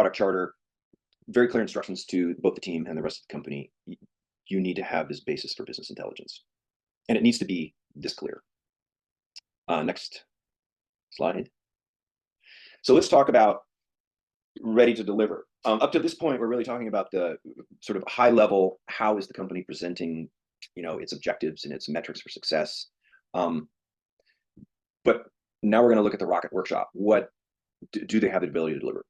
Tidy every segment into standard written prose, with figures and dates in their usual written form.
product charter, very clear instructions to both the team and the rest of the company. You need to have this basis for business intelligence, and it needs to be this clear. Next slide. So let's talk about ready to deliver. Up to this point, we're really talking about the sort of high level, how is the company presenting, its objectives and its metrics for success. But now we're going to look at the rocket workshop. What do they have the ability to deliver?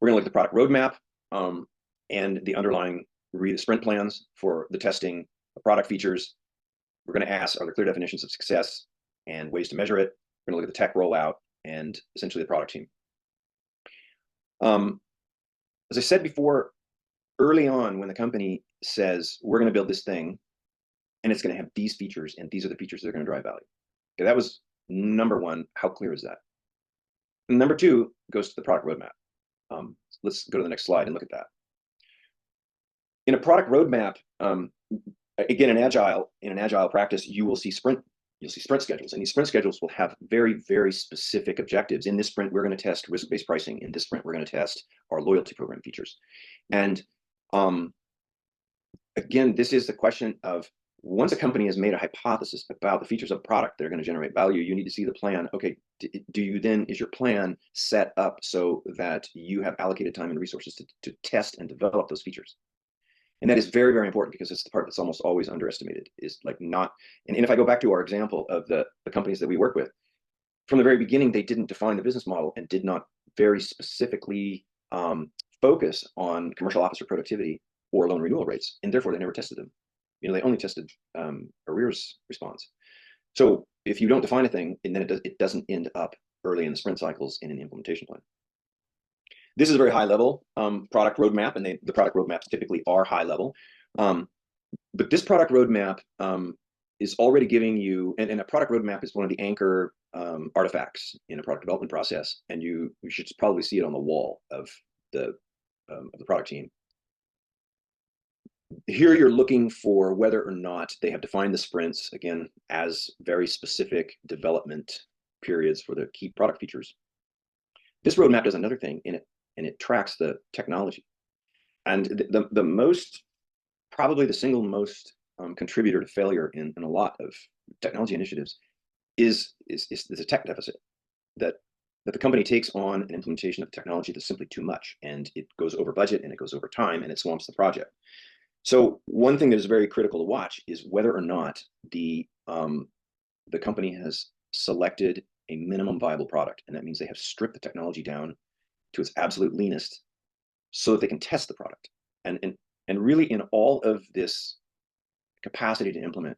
We're going to look at the product roadmap and the underlying sprint plans for the testing of product features. We're going to ask, are there clear definitions of success and ways to measure it? We're going to look at the tech rollout and essentially the product team. As I said before, early on when the company says, we're going to build this thing and it's going to have these features and these are the features that are going to drive value. Okay, that was number one. How clear is that? And number two goes to the product roadmap. Let's go to the next slide and look at that. In a product roadmap, again, in an agile practice, you will see sprint schedules, and these sprint schedules will have very, very specific objectives. In this sprint, we're going to test risk-based pricing. In this sprint, we're going to test our loyalty program features. And again, this is the question of, once a company has made a hypothesis about the features of a product that are going to generate value, you need to see the plan. Okay, is your plan set up so that you have allocated time and resources to test and develop those features? And that is very, very important, because it's the part that's almost always underestimated, is like not, and if I go back to our example of the companies that we work with, from the very beginning, they didn't define the business model and did not very specifically focus on commercial officer productivity or loan renewal rates, and therefore they never tested them. They only tested arrears response. So if you don't define a thing, and then it doesn't end up early in the sprint cycles in an implementation plan. This is a very high level product roadmap, and the product roadmaps typically are high level. But this product roadmap is already giving you, and a product roadmap is one of the anchor artifacts in a product development process, and you should probably see it on the wall of the product team. Here you're looking for whether or not they have defined the sprints, again, as very specific development periods for the key product features. This roadmap does another thing in it, and it tracks the technology. And the most, probably the single most contributor to failure in a lot of technology initiatives is a tech deficit, that the company takes on an implementation of technology that's simply too much, and it goes over budget and it goes over time and it swamps the project. So one thing that is very critical to watch is whether or not the company has selected a minimum viable product, and that means they have stripped the technology down to its absolute leanest so that they can test the product. And really, in all of this capacity to implement,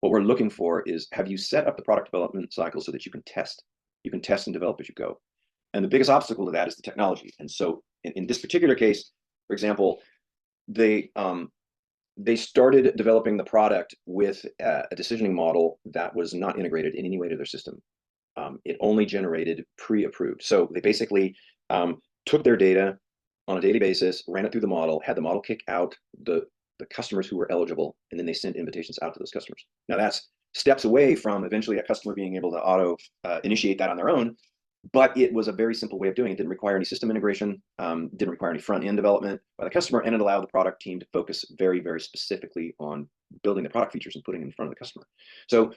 what we're looking for is, have you set up the product development cycle so that you can test? You can test and develop as you go. And the biggest obstacle to that is the technology. And so in this particular case, for example, they started developing the product with a decisioning model that was not integrated in any way to their system. It only generated pre-approved. So they basically took their data on a daily basis, ran it through the model, had the model kick out the customers who were eligible, and then they sent invitations out to those customers. Now that's steps away from eventually a customer being able to auto initiate that on their own, but it was a very simple way of doing it. It didn't require any system integration, didn't require any front-end development by the customer, and it allowed the product team to focus very, very specifically on building the product features and putting them in front of the customer. So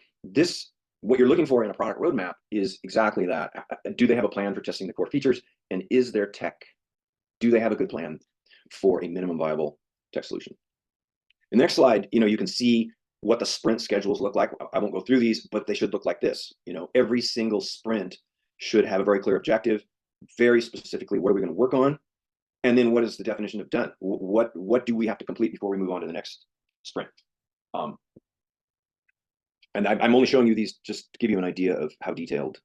what you're looking for in a product roadmap is exactly that. Do they have a plan for testing the core features? And is their tech, do they have a good plan for a minimum viable tech solution? In the next slide, you can see what the sprint schedules look like. I won't go through these, but they should look like this. Every single sprint should have a very clear objective, very specifically, what are we going to work on? And then what is the definition of done? What do we have to complete before we move on to the next sprint? And I'm only showing you these just to give you an idea of how detailed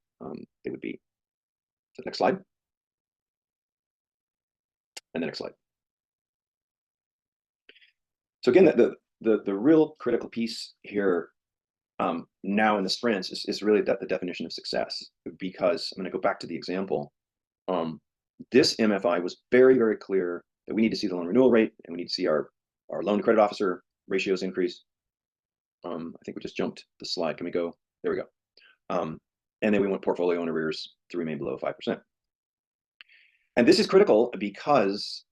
they would be. So next slide. And the next slide. So again, the real critical piece here now in the sprints is really the definition of success, because I'm going to go back to the example. This MFI was very, very clear that we need to see the loan renewal rate, and we need to see our loan to credit officer ratios increase. I think we just jumped the slide. Can we go? There we go. And then we want portfolio and arrears to remain below 5%. And this is critical because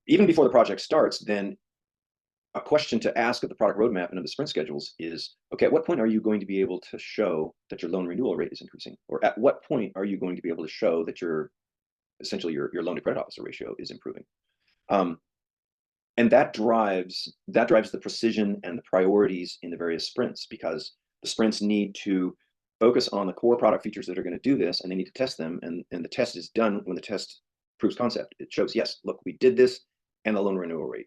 even before the project starts, then a question to ask of the product roadmap and of the sprint schedules is, okay, at what point are you going to be able to show that your loan renewal rate is increasing? Or at what point are you going to be able to show that essentially your loan to credit officer ratio is improving? And that drives the precision and the priorities in the various sprints, because the sprints need to focus on the core product features that are going to do this, and they need to test them. And the test is done when the test proves concept. It shows, yes, look, we did this, and the loan renewal rate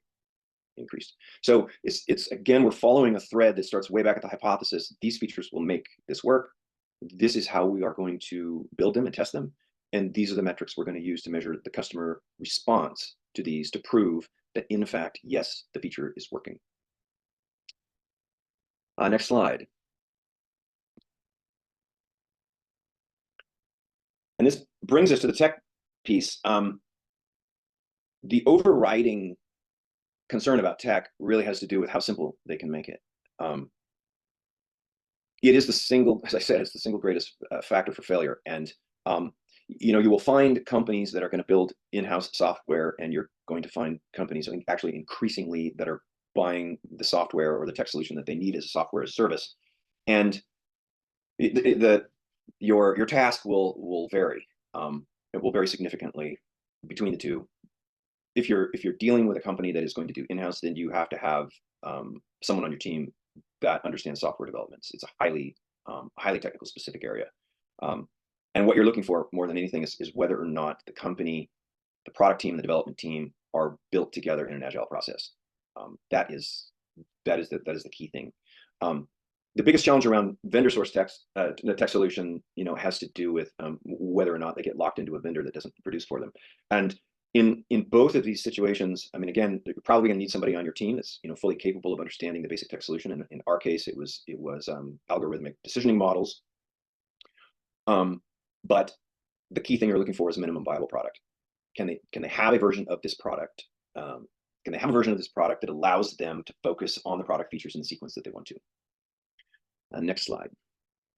increased. So it's again, we're following a thread that starts way back at the hypothesis. These features will make this work. This is how we are going to build them and test them. And these are the metrics we're going to use to measure the customer response to these, to prove that, in fact, yes, the feature is working. Next slide. And this brings us to the tech piece. The overriding concern about tech really has to do with how simple they can make it. It is the single, as I said, it's the single greatest factor for failure. And you will find companies that are going to build in-house software, and you're going to find companies actually increasingly that are buying the software or the tech solution that they need as a software as a service. And your task will vary. It will vary significantly between the two. If you're dealing with a company that is going to do in-house, then you have to have someone on your team that understands software developments. It's a highly technical, specific area. And what you're looking for more than anything is whether or not the company, the product team, and the development team are built together in an agile process. That is the key thing. The biggest challenge around vendor source the tech solution, has to do with whether or not they get locked into a vendor that doesn't produce for them. And in both of these situations, I mean, again, you're probably going to need somebody on your team that's fully capable of understanding the basic tech solution. And in our case, it was algorithmic decisioning models. But the key thing you're looking for is a minimum viable product. Can they have a version of this product? Can they have a version of this product that allows them to focus on the product features in the sequence that they want to? Next slide.